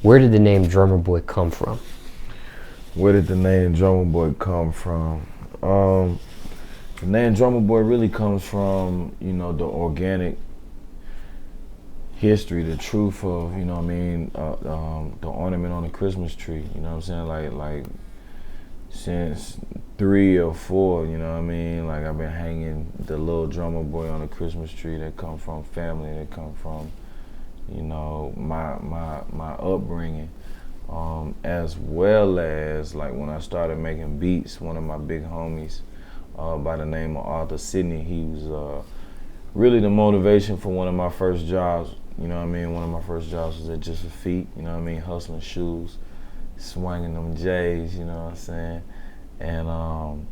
Where did the name Drumma Boy come from? Where did the name Drumma Boy come from? The name Drumma Boy really comes from, you know, the organic history, the truth of, you know what I mean, the ornament on the Christmas tree, you know what I'm saying? Like since 3 or 4, you know what I mean? Like I've been hanging the little Drumma Boy on the Christmas tree that come from family, that come from, you know, my upbringing. As well as like when I started making beats, one of my big homies by the name of Arthur Sidney, he was really the motivation for one of my first jobs. You know what I mean? One of my first jobs was at Just for Feet, you know what I mean? Hustling shoes, swinging them J's, you know what I'm saying? And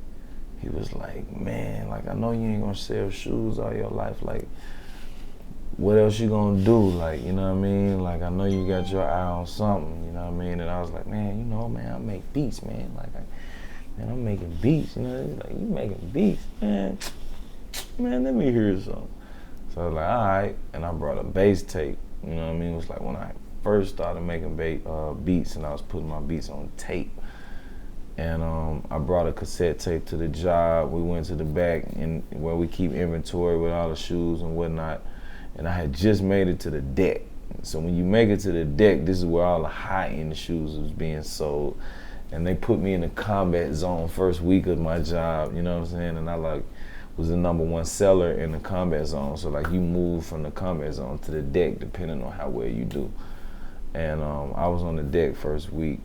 he was like, man, like I know you ain't gonna sell shoes all your life, like what else you gonna do? Like, you know what I mean? Like I know you got your eye on something, you know what I mean? And I was like, man, you know, man, I make beats, man. Like, man, I'm making beats, you know? He's like, you making beats, man? Man, let me hear something. So I was like, all right, and I brought a bass tape, you know what I mean? It was like when I first started making beats and I was putting my beats on tape. And I brought a cassette tape to the job. We went to the back and where we keep inventory with all the shoes and whatnot. And I had just made it to the deck. So when you make it to the deck, this is where all the high-end shoes was being sold. And they put me in the combat zone first week of my job, you know what I'm saying? And I like was the #1 seller in the combat zone. So like you move from the combat zone to the deck depending on how well you do. And I was on the deck first week.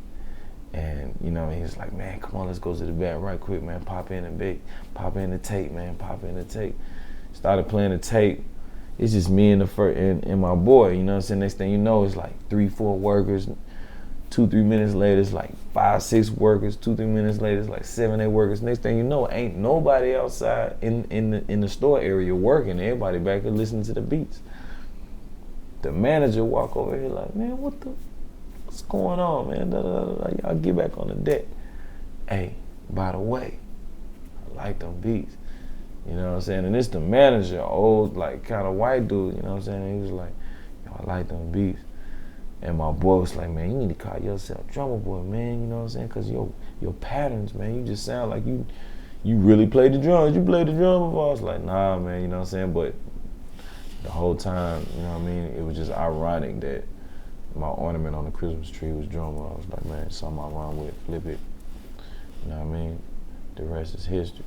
And you know, he was like, man, come on, let's go to the back right quick, man. Pop in the tape, man, pop in the tape. Started playing the tape. It's just me and and my boy, you know what I'm saying? Next thing you know, it's like 3, 4 workers. 2, 3 minutes later, it's like 5, 6 workers. 2, 3 minutes later, it's like 7, 8 workers. Next thing you know, ain't nobody outside in the store area working. Everybody back there listening to the beats. The manager walk over here like, man, what's going on, man? Y'all get back on the deck. Hey, by the way, I like them beats. You know what I'm saying? And it's the manager, old, like, kind of white dude, you know what I'm saying? And he was like, yo, I like them beats. And my boy was like, man, you need to call yourself Drumma Boy, man, you know what I'm saying? Because your patterns, man, you just sound like you really played the drums. You played the drums before? I was like, nah, man, you know what I'm saying? But the whole time, you know what I mean? It was just ironic that my ornament on the Christmas tree was Drumma. I was like, man, something I run with, flip it. You know what I mean? The rest is history.